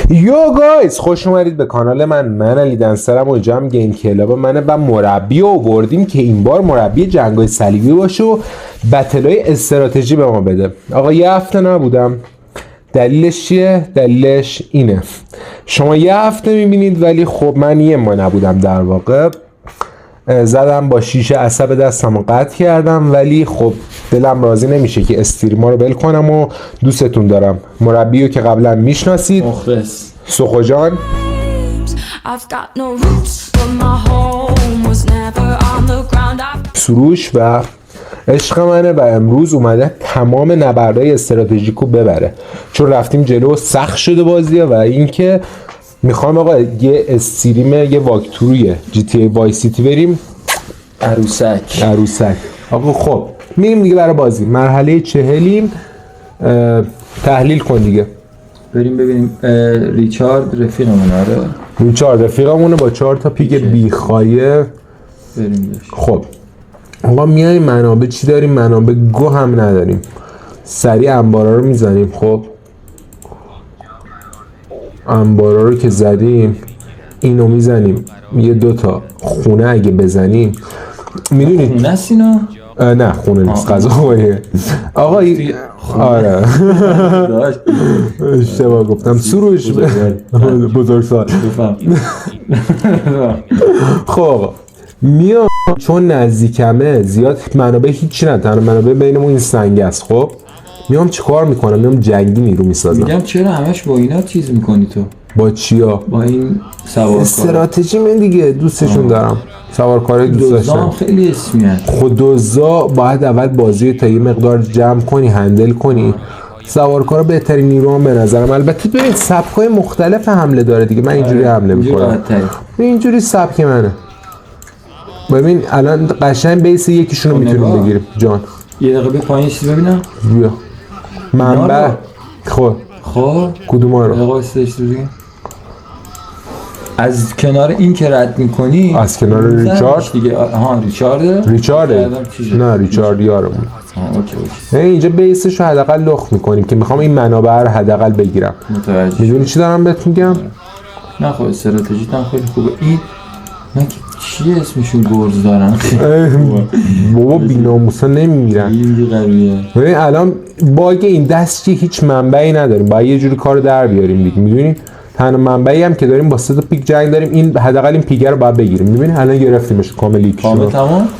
یو گایز، خوش اومدید به کانال من علی دنسرم و جام گیم کلاب منه و مربی آوردیم که این بار مربی جنگ‌های صلیبی باشه و بتل‌های استراتژی به ما بده. آقا یه هفته نبودم. دلیلش چیه؟ دلیلش اینه. شما یه هفته میبینید ولی خب من یه ماه نبودم در واقع. زدم با شیشه عصب دستم رو قطع کردم ولی خب دلم راضی نمیشه که استریما رو بل کنم و دوستتون دارم. مربی رو که قبلا میشناسید، مخلص سخو جان. سروش و عشق منه و امروز اومده تمام نبردهای استراتژیکو ببره چون رفتیم جلو سخت شده بازیه و اینکه میخوام آقا یه استریم یه واکتوروی جی تی ای وای سیتی بریم عروسک. آقا خب میریم دیگه برای بازی مرحله 40. تحلیل کن دیگه. بریم ببینیم ریچارد رفیقمونه با 4 تا پیک بیخایه. بریم بش. خب آقا میایم منابع چی داریم؟ منابع گو هم نداریم. سریع انبارا رو میزنیم. خب انبارا رو که زدیم اینو میزنیم. یه 2 تا خونه اگه بزنیم میدونید خونه است اینا؟ نه خونه نیست، غذاخوریه آقا. آره اشتباه گفتم. سروش بزرگسال. خب میام چون نزدیکمه زیاد منابع هیچی نه، تنها منابع بینمون این سنگ است. خب میام چیکار میکنم؟ میام جنگی نیرو میسازم. میگم چرا همش با اینا چیز میکنی تو؟ با چیا؟ با این سوارکار استراتژی من دیگه دوستشون دارم. سوارکارای دوست داشتم. خیلی اسمی هست. خود دوزا باید اول بازی تا یه مقدار جمع کنی، هندل کنی. سوارکارا بهترین نیرو هم به نظرم. البته ببین سبکای مختلف حمله داره دیگه. من اینجوری حمله میکنم. اینجوری سبک منه. ببین الان قشنگ بیس یکیشونو میتونیم بگیریم. جان یه دقیقه به پایین چیز ببینم. بیا منبع. خب کدوما رو؟ آقا از کنار این که رد میکنی، از کنار ریچارد دیگه. آها ریچارده. نه ریچارد یارمون. اوکی. اینجا بیسش رو حداقل لخت میکنیم که میخوام این منابع رو حداقل بگیرم. متوجه. میدونی چی دارم بهت میگم؟ نه خب استراتژیت هم خیلی خوبه. این من که چی اسمشون گرز دارن بابا بی‌ناموسا نمیمیرن. ببین الان باگ این دست که هیچ منبعی نداریم، باید یه جوری کارو در بیاریم دیگه. میدونین تنها منبعی هم که داریم با 3 تا پیک جنگ داریم. این حداقل این پیک رو باید بگیریم. میبینی الان گرفتیمش کامل. یکیشون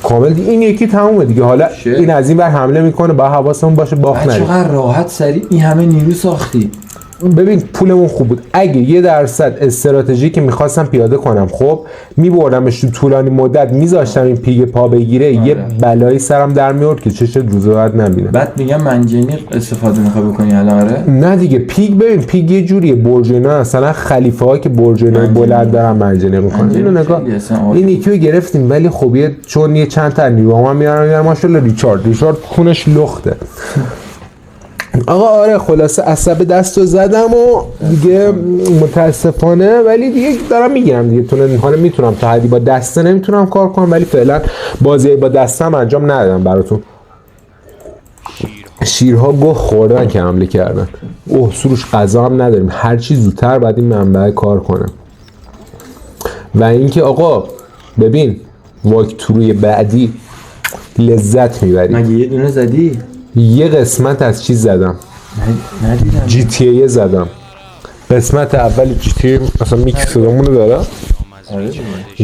کامل دیگه. این یکی تمومه دیگه. حالا این از این ور حمله میکنه، با حواسمون باشه باخت نریم. چقدر راحت سریع این همه نیرو ساختی. ببین پولمون خوب بود. اگه 1% استراتژی که میخواستم پیاده کنم خب میبردمش تو طولانی مدت میذاشتم این پیگ پا بگیره. یه بلایی سرم در میورد که چش روز بعد نبینه. بعد میگم منجنیق استفاده میخوای بکنی الان؟ آره نه دیگه. پیگ ببین پیگ یه جوریه. برجینا مثلا خلیفه ها که برجینا بلند دارن منجنیق میکنن. اینو نگاه. این یکی رو گرفتیم ولی خب چون یه چند تا نیرو هم میارن ماشاءالله. ریچارد کونش لخته. آقا آره خلاصه عصب دستو زدم و دیگه متاسفانه ولی دیگه دارم میگیرم دیگه. حالا میتونم تا حدی با دسته نمیتونم کار کنم ولی فعلا بازی با دستم انجام ندادم براتون. شیرها گوه خوردن که حمله کردن. سروش غذا هم نداریم. هر چی زودتر باید این منبع کار کنم. و اینکه آقا ببین واکتوروی بعدی لذت میبری. مگه یه دونه زدی؟ یه قسمت از چیز زدم. ندیدم. جی تی ای زدم. قسمت اول جی تی ای مثلا میکس صدامونو داره.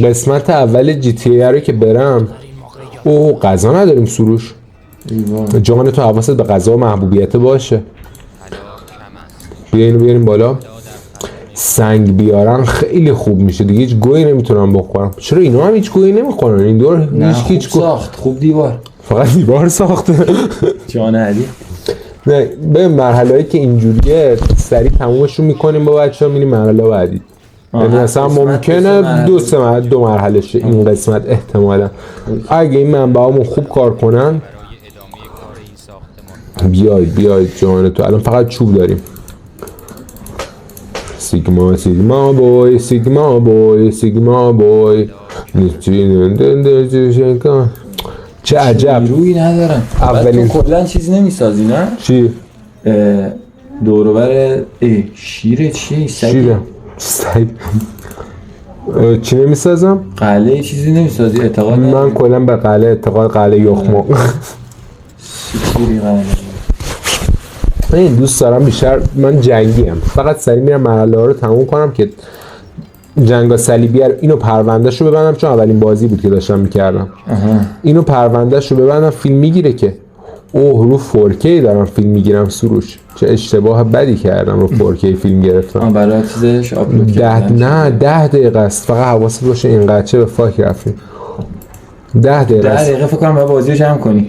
قسمت اول جی تی ای رو که برم غذا نداریم. سروش جان تو حواست به غذا و محبوبیت باشه. بیا اینو بیاریم بالا. سنگ بیارن خیلی خوب میشه دیگه. هیچ گویی نمیتونم بخورم. چرا اینا هم هیچ گویی نمیخورن؟ این دور هیچ ساخت خوب دیوار. فقط دیوار ساخته. جان علی. نه به مرحله‌ای که اینجوریه سریع تمومشون میکنیم با بچه‌ها میریم مرحله بعدی. یعنی مثلا ممکنه 2 مرحله شه این قسمت احتمالا. اگه این منبعامون خوب کار کنن. بیاید جان تو. الان فقط چوب داریم. سیگما بوی چه عجب. نیرویی ندارن. اولین کلا چیز نمیسازی نه؟ چی؟ دوروبر شیره چیه؟ سگه؟ شیره سگ چی نمیسازم؟ قلعه چیزی نمیسازی اعتقاد من نداری؟ کلا به قلعه اعتقاد قلعه یخما چیری قلعه؟ من دوست دارم بیشتر من جنگیم فقط سریع میرم مرحله ها رو تموم کنم که جنگ صلیبی رو اینو پروندهش رو ببندم چون اولین بازی بود که داشتم میکردم اینو پروندهش رو ببندم فیلم میگیره که اوه رو 4K دارم فیلم میگیرم سروش چه اشتباه بدی کردم رو 4K فیلم گرفتم برای چیزش آپلود نه 10 دقیقه است فقط حواست باشه اینقدر چه به فاک رفتیم 10 دقیقه 10 است دقیقه فکر کنم باید بازی رو جمع کنی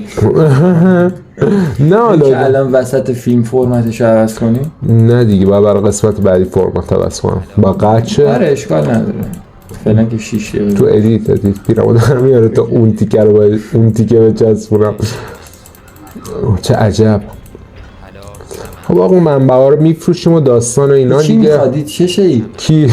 نه که حالا الان وسط فیلم فرمتش رو عوض کنی. نه دیگه باید برای قسمت بعدی فرمت عوض کنم با قچه آره اشکال نداره فعلا که 6 دقیقه تو ادیت پیرمو دارم میاره تا اون تیکه رو باید اون تیکه بچسبونم چه عجب خب آقا منبع ها رو میفروشیم و داستان و اینا چی دیگه میخوادی چه شی؟ کی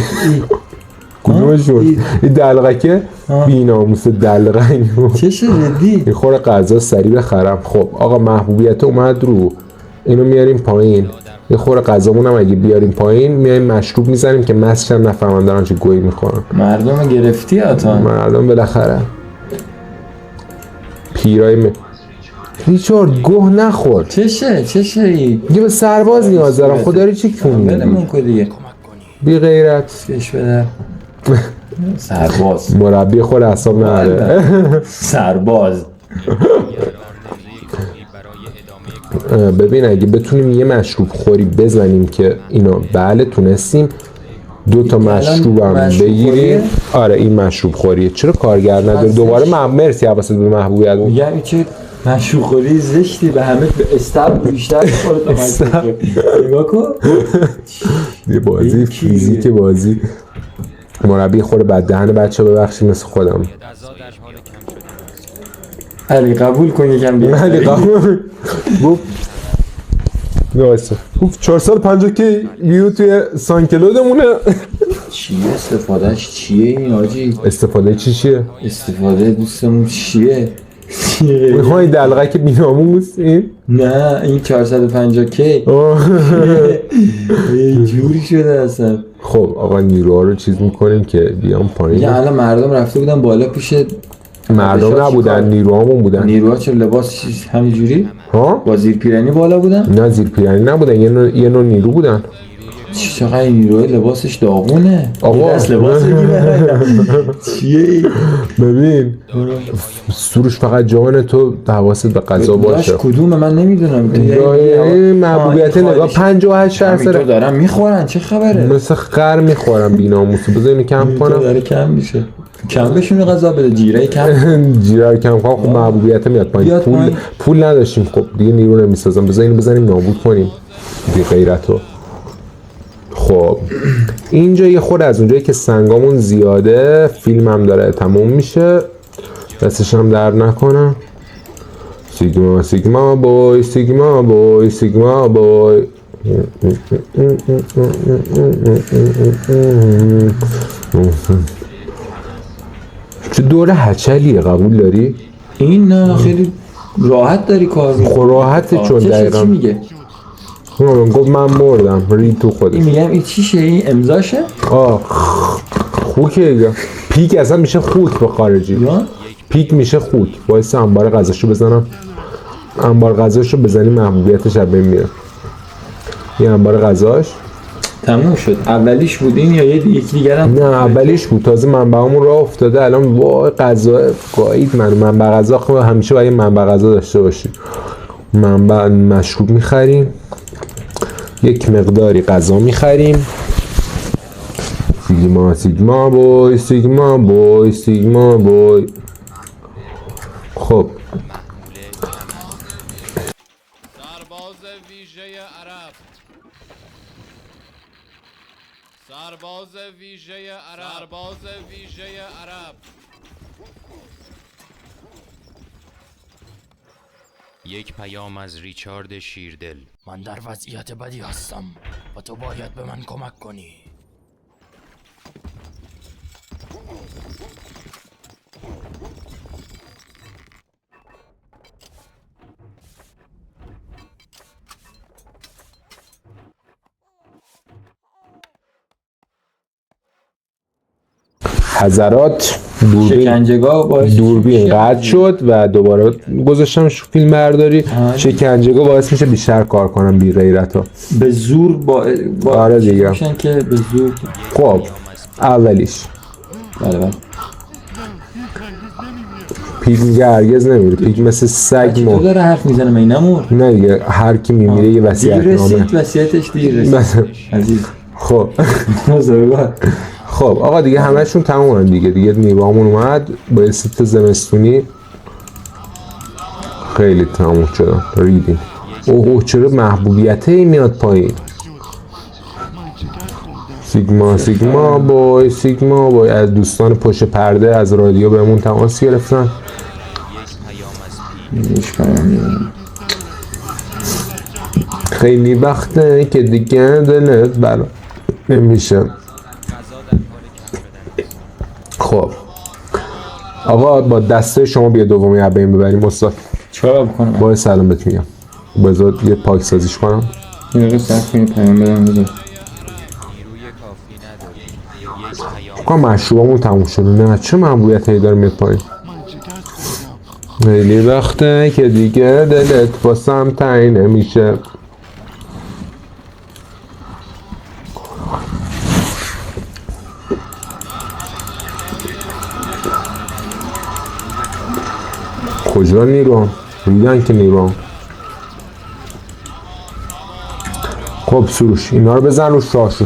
کدومشون این دلغکه بی‌ناموس دلغک چه شدی؟ یه خورده غذا سریع بخرم خب آقا محبوبیت اومد رو اینو میاریم پایین یه خورده غذامون هم اگه بیاریم پایین میایم مشروب میزنیم که مستش هم نفهمن دارن چه گویی میخورن مردم گرفتی آتا مردم بالاخره پیرای ریچارد گوه نخور چشه یه به سرباز نیاز دارم خدا داری چی کون بلمون کن دیگه بی غیرت پیش بده سرباز مربی خود اعصاب نداره سرباز ببین اگه بتونیم یه مشروب خوری بزنیم که اینو بله تونستیم 2 مشروب هم بگیریم آره این مشروب خوریه چرا کارگر نداره دوباره مرسی حواست به محبوبیت میگم چه مشروب خوری زشتی به همه به استاب بیشتر خورد نگاه کن یه بازی فیزیک بازی مربی خود بد دهن بچه ببخشید مثل خودم علی قبول کن یکم دیگه علی قبول گفت نواسته گفت 450 که ویو توی سانکلودمونه چیه استفادهش چیه این آجی استفاده چیه؟ استفاده دوستمون چیه؟ میخوای دلغه که بیناموس این؟ نه این 450 کی یه جوری شده اصلا خب آقا نیروها رو چیز میکنیم که بیام پایین یه الان مردم رفته بودن بالا پیش مردم نبودن نیروهامون بودن نیروها چه لباس همینجوری ها؟ با زیر پیرنی بالا بودن؟ نه زیر پیرنی نبودن یه نوع نیرو بودن چقدر این نیروهای لباسش داغونه آقا دست لباس بگیره چیه ببین سروش فقط جان تو حواست به قضا باشه کدومه من نمیدونم محبوبیت نگاه 58 همینطور درصد دارن میخورن چه خبره مثل خر میخورم بیناموسو بذار اینو کم کنم داره کم میشه کم بشونه غذا بده جیره کم جیره رو کم کنم خب محبوبیت میاد پایین پول نداشتیم خب دیگه نیرو نمیسازم بذار اینو بزنیم نابود کنیم بی غیرتو خب اینجا یه خود از اونجایی که سنگامون زیاده فیلم هم داره تموم میشه دستش هم در نکنم سیگما سیگما بوی سیگما بوی سیگما بوی چه دوره هچلیه قبول داری؟ این نه خیلی راحت داری کار میکنی خب راحته چون دقیقا چی میگه؟ گفت من مردم رید تو خودش این میگم این چیشه این امضاشه؟ خوکه دیگه پیک اصلا میشه خوک به خارجی پیک میشه خوک باعث انبار غذاشو بزنم انبار غذاشو بزنی محبوبیتش از بین میره یه انبار غذاش تموم شد اولیش بودین یا یکی دیگر هم؟ نه اولیش بود تازه منبعمون راه افتاده الان وای غذا گایید منبع غذا خب همیشه باید منبع غذا داشته باشی منبع مشروب میخریم یک مقداری غذا میخریم سیگما سیگما بوی سیگما بوی سیگما بوی خب سرباز ویژه عرب سرباز ویژه عرب سرباز ویژه عرب یک پیام از ریچارد شیردل. من در وضعیت بدی هستم و تو باید به من کمک کنی. حضرات دوربین شکنجهگاه باعث دوربین قطع شد و دوباره گذاشتمش فیلم برداری. آره. شکنجهگاه باعث میشه بیشتر کار کنم بی غیرت ها. به زور آره دیگه. میشن که به زور. خب اولیش بله بله. پیگ میگه هرگز نمیره. پیگ مثل سگ تو مرد. داره حرف میزنه من نمور. نه دیگه هر کی میمیره یه دیر وصیت نامه. رسید وصیتش دیر رسید عزیز. خب بزرگوار. خب آقا دیگه همشون تمومن دیگه نیروامون اومد با یه سیت زمستونی خیلی تموم شد. ریدیم. اوه چرا محبوبیت میاد پایین. سیگما بای از دوستان پشت پرده از رادیو بهمون تماس گرفتن. خیلی وقته که دیگه دلت برا نمیشه. خب آقا با دسته شما بیا دومی از بین ببریم استاد. چرا بکنم؟ باید سلام بهت میگم. بذار یه پاک سازیش کنم. این رو صرف کنی پیام بدم بذار. فکرم مشروبامون تموم شده. نه چه محبوبیت هایی داره میاد پایین. خیلی وقته که دیگه دلت واسم تعیین نمیشه. کجا نیروام؟ میگن که نیروام. خب سروش اینا رو بزن رو شاهشو.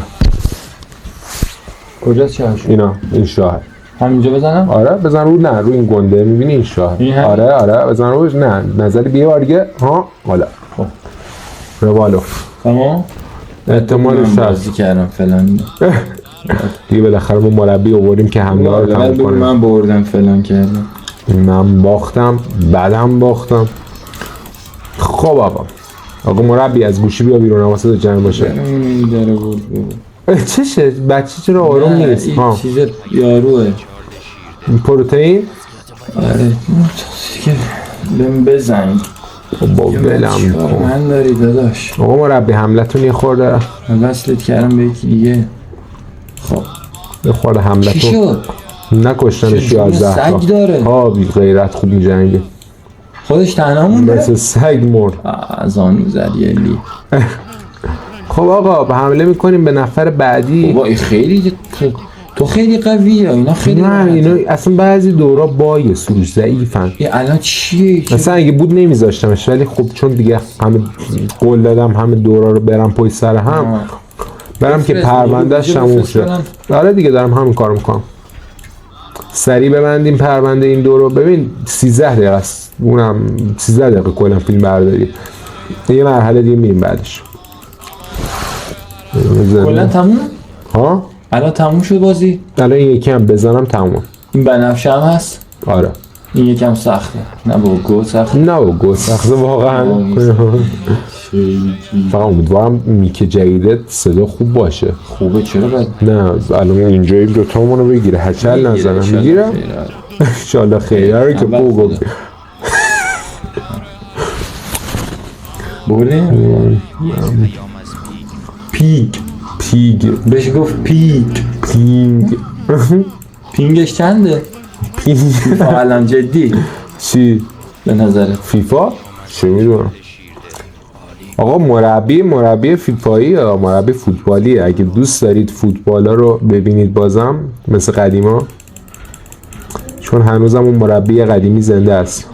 کجاست شاهش؟ اینا این شاه. همینجا بزنم؟ آره بزن رو. نه رو این گنده میبینی این شاه. آره بزن روش. نه نظری بیه بار دیگه. ها حالا خب روالو تمام؟ احتمالش من هست بازی کردم فلان دیگه بالاخره ما مربی آوردیم که حمله ها رو تمام کنه. من بردم فلان کردم. من باختم بعدم باختم. خب آقا مربی از گوشی بیا بیرون حواست جمع باشه. این داره بود چشه بچه چرا آروم نیست؟ این چیز یاروه. پروتئین؟ آره که بهم بزن. با ولم کن. من داری داداش. آقا مربی حملتون یه خورده من وصلت کردم به یکی دیگه. خب یه خورده چی حملتون شد؟ نکشتنش 11 تا. سگ داره. ها بی غیرت خوب میجنگه. خودش تنها مونده؟ مثل سگ مرد. از آن زریلی. خب آقا به حمله میکنیم به نفر بعدی. بابا خیلی تو خیلی قویه اینا خیلی. نه اینا اصلا بعضی دورا بایه سروش ضعیفن. این الان چیه؟ مثلا اگه بود نمیذاشتمش ولی خب چون دیگه همه قول دادم همه دورا رو برم پای سر هم برم که پروندهش تموم شد. آره دیگه دارم همین کارو میکنم. سریع ببندیم پرونده این دورو. ببین 13 دقیقه است. اونم 13 دقیقه کلا فیلم برداری. یه مرحله دیگه میریم بعدش. کلا تموم؟ ها؟ الان تموم شد بازی؟ الان این یکی هم بزنم تموم. این بنفشه هم هست؟ آره. این یکم سخته. نه بابا گو سخته. نه بابا سخته واقعا. فقط امیدوارم میک جدیدت صدا خوب باشه. خوبه چرا بد؟ نه الان اینجایی دوتامونو بگیره. هچل نزنم میگیرم. انشالله خیره که بگو بوله؟ پیگ بهش گفت پینگ. پینگش چنده؟ الان جدی چی؟ به نظرت فیفا؟ چه میدونم. آقا مربی فیفایی یا مربی فوتبالیه. اگه دوست دارید فوتبالا رو ببینید بازم مثل قدیما، چون هنوزم اون مربی قدیمی زنده است.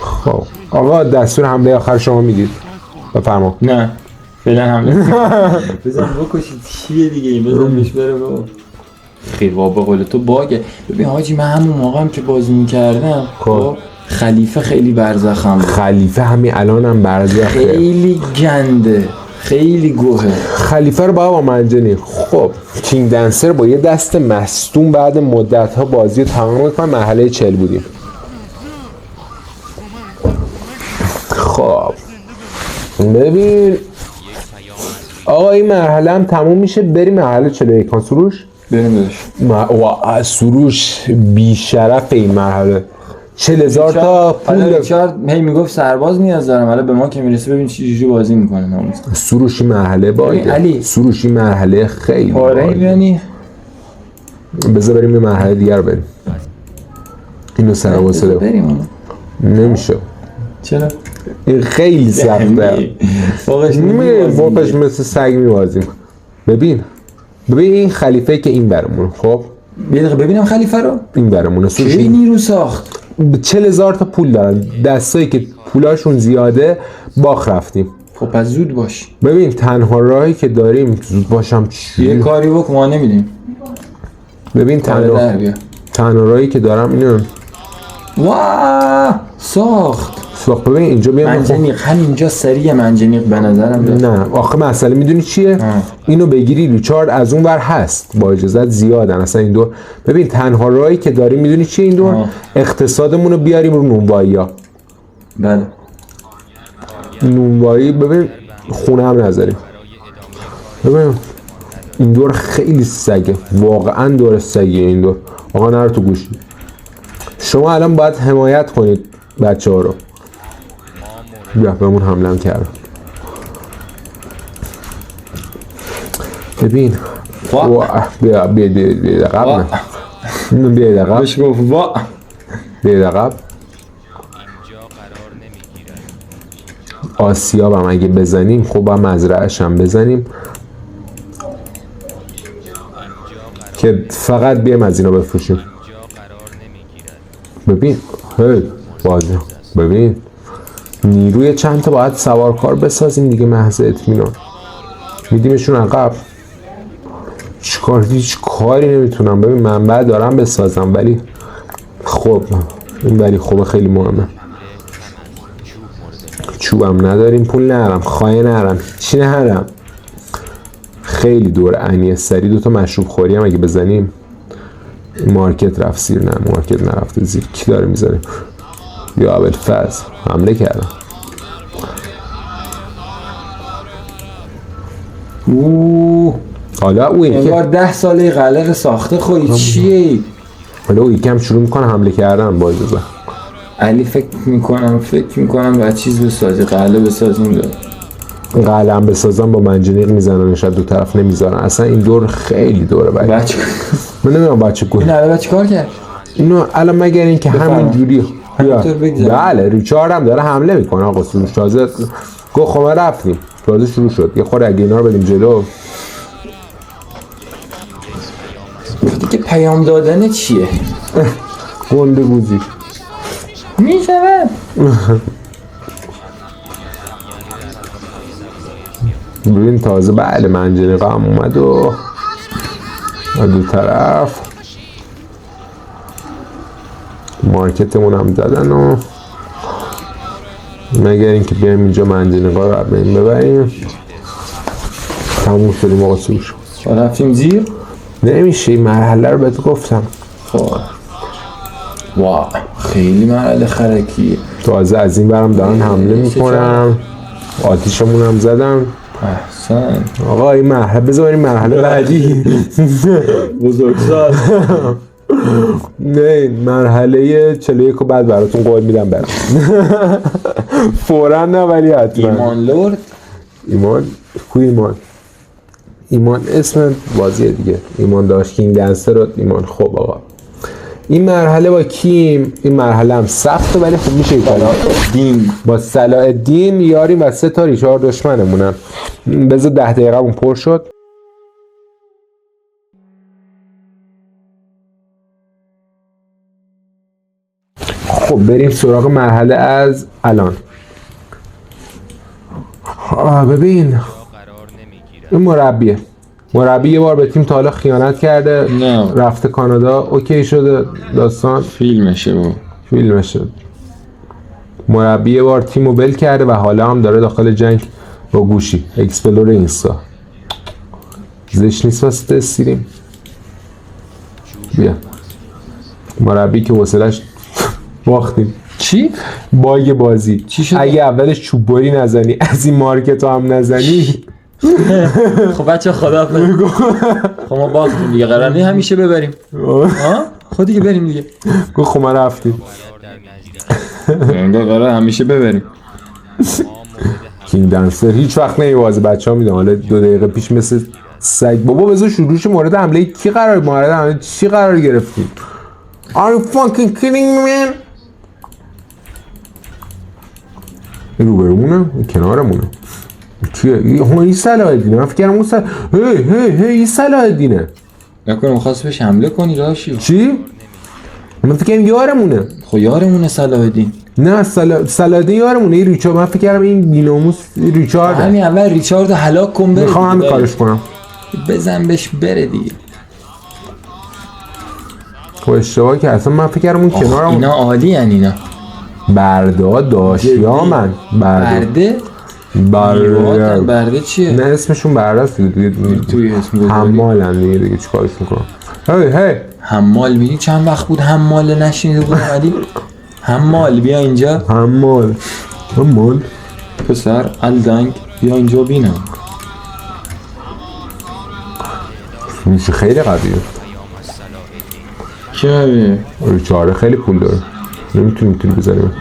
خب آقا دستور حمله آخر شما میدید. بفرما. نه فعلا حمله بزن بکشید. چیه دیگه این بزن بهش بره بابا. خیلی بابا به قول تو باگه. ببین حاجی من همون موقع هم که بازی میکردم خب خلیفه خیلی برزخم بود. خلیفه همین الان هم برزخه. خیلی گنده خیلی گوهه. خلیفه رو با منجنی. خب کینگ دنسر با یه دست مصدوم بعد مدت ها بازی رو تمام میکنه. مرحله 40 بودیم. خب ببین آقا این مرحله هم تموم میشه. بریم مرحله 41. سروش بریم بهش. سروش بی شرف این مرحله. 40,000 تا پول. ریچارد هی میگفت سرباز نیاز دارم. حالا به ما که میرسه ببین چه جوری بازی میکنه ناموس. سروشی مرحله باید. علی سروشی مرحله خیلی آره باید. یعنی بذار بریم یه مرحله دیگر رو بریم. اینو سر واسه بریم. نمیشه، چرا؟ این خیلی سخته. فوقش فوقش مثل سگ میوازیم. ببین این خلیفه که این برمونه. خب یه دقیقه ببینم خلیفه رو. این برمونه چه نیرو ساخت؟ 40,000 تا پول دارن. دستایی که پولاشون زیاده باخ رفتیم. خب پس زود باش. ببین تنها راهی که داریم زود باشم یه کاری بکن ما نمیدیم. ببین تنها راهی که دارم اینه. واه ساخت. ببین اینجا بیام منجنیق همینجا سریع منجنیق به نظرم بیاد. نه آخه مسئله میدونی چیه؟ اینو بگیری ریچارد از اون ور هست با اجازت زیادن اصلا این دور. ببین تنها راهی که داریم میدونی چیه این دور؟ اقتصادمون رو بیاریم رو نونوایی ها. بله نونوایی. ببین خونه هم نذاریم. ببین این دور خیلی سگه، واقعا دور سگه این دور. آقا نرو تو گوشی. شما الان باید حمایت کنید بچه ها رو. بیا بهمون حمله هم کرد. ببین بیا دقیقه بیا دقیقه بهش گفت وا بیا دقیقه. آسیاب هم اگه بزنیم خب هم مزرعش هم بزنیم که فقط بیایم از اینا بفروشیم. ببین بازه. ببین نیروی چند تا باید سوارکار بسازیم دیگه محض اطمینان. میدیمشون عقب. هیچ کاری نمیتونم. ببین منبع دارم بسازم ولی خب این ولی خب خیلی مهمه. چوبم نداریم، پول ندارم، خواهی ندارم، چی ندارم. خیلی دور عنی سری. دوتا مشروب خوری هم اگه بزنیم. مارکت رفت زیر. نه مارکت نرفته زیر. کی داره میزنه؟ یا ابوالفضل حمله کردم. حالا او انگار 10 ساله قلق ساخته خودی چیه؟ حالا او یکم شروع میکنه حمله کردن با اجازه. علی فکر میکنم باید چیز بسازی، قلعه بسازیم داره. قلعه هم بسازم با منجنیق میزنن شاید دو طرف نمیذارن. اصلا این دور خیلی دوره بچه من نمیدونم بچه این الان چی کار کرد؟ اینو الان مگر این که همین جوری بله ریچارد هم داره حمله میکنه. آقا سروش تازه گفت خب رفتیم تازه شروع شد. یه خورده اگه اینا رو بدیم جلو. دیگه پیام دادن چیه؟ گنده گوزی میشود. ببین تازه بله منجنیق هم اومد و دو طرف مارکتمون هم زدن و مگر اینکه بیایم اینجا منجنیقا رو ببینیم ببریم. تموم شدیم آقا سروش. رفتیم زیر. نمیشه این مرحله رو بهت گفتم. خب واه خیلی مرحله خرکیه. تازه از این برم دارن حمله میکنم. آتیشمون هم زدم. احسن آقا این مرحله بذار بریم مرحله بعدی. بزرگسال. نه مرحله 41 رو بعد براتون قول میدم برم. فوراً نه ولی حتما. ایمان لورد. ایمان کو ایمان اسم بازیه دیگه. ایمان داشت کینگ دنسر رو ایمان. خب آقا این مرحله با کیم؟ این مرحله هم سخته ولی خب میشه دین با صلاح الدین یاریم و 3 تا ریچارد دشمنمونن. بذار 10 دقیقه اون پر شد. خب بریم سراغ مرحله از الان. ببین این مربی یه بار به تیم تا حالا خیانت کرده. نه. رفته کانادا. اوکی شده داستان. فیلمشه. مربی یه بار تیمو بل کرده و حالا هم داره داخل جنگ با گوشی. اکسپلور اینستا زش نیست واسه استریم. بیا مربی که وصلش باختیم. چی؟ باگ بازی. چی شد؟ اگه اولش چوب بری نزنی از این مارکت هم نزنی. خب بچه خدا خب ما باختیم دیگه. قرار نیست همیشه ببریم. خب دیگه بریم دیگه. گفت خب ما رفتیم. انگار قرار همیشه ببریم. کینگ دنسر هیچ وقت نمیوازه. بچه ها میدونم حالا 2 دقیقه پیش مثل سگ بابا بذار شروعش مورد حمله کی مورد حمله چی قرار گرفتیم؟ Are you fucking kidding me man؟ این روبرومونه؟ این کنارمونه چیه؟ این صلاح الدینه من فکرم اون هی این صلاح الدینه نکنه میخواست بهش حمله کنی راشی چی؟ من فکرم یارمونه خب یارمونه صلاح الدین نه صلاح الدین یارمونه این ریچارد من فکرم این بیناموس ریچارده همین اول ریچاردو هلاک کن بره میخوام همین کارش کنم بزن بهش بره دیگه خب اشتباه که اصلا من فکرم اون کنارم اینا عالی ان اینا برده داشیا من برده برده چیه؟ نه اسمشون برده است دیگه توی اسم گذاری حمالن دیگه چیکارش میکنم هی حمال میدی چند وقت بود حمال نشینیده بودم علی حمال بیا اینجا حمال پسر الدنگ بیا اینجا بینم میشه خیلی قویه چه ریچارد خیلی پول داره نمیتونیم تیر بزنیم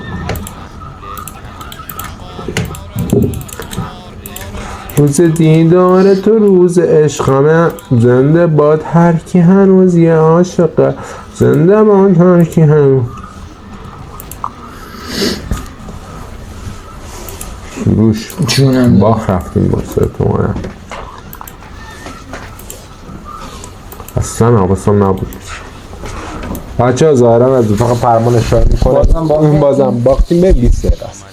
روز دیدار تو روز عشقمه زنده باد هر کی هنوز یه عاشقه زنده باد هر کی هنوز روش جونم باخ رفتیم با تومانه اصلا حواسم نبود بچه ها ظاهرا از اتاق فرمان اشاره میکنه بازم باختیم به 20 دقیقه است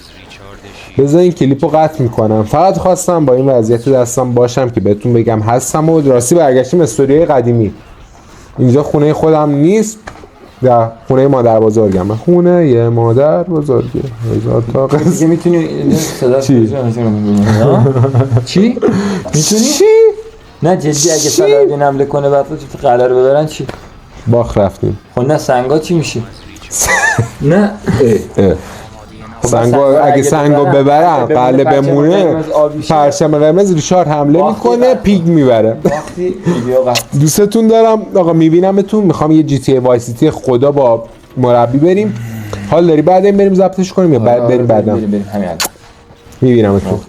بذار این کلیپ رو قطع میکنم فقط خواستم با این وضعیت دستم باشم که بهتون بگم هستم و راستی برگشتیم استوریوی قدیمی اینجا خونه خودم نیست یا خونه مادر بزرگم خونه یه مادر بزرگه هزار تا دیگه میتونی صدا چی؟ چی؟ میتونی؟ چی؟ نه جدی اگه صلاح الدین حمله کنه بعد تو قرار ببرن چی؟ باخ رفتیم خب نه سنگا چی میشه؟ نه سنگو اگه سنگو ببرن قله بمونه پرچم قرمز ریچارد حمله میکنه پیگ میبره دوستتون دارم آقا میبینمتون میخوام یه جی تی ای وای سیتی خدا با مربی بریم حال داری بعد این بریم ضبطش کنیم یا بریم بعدم بریم همین میبینمتون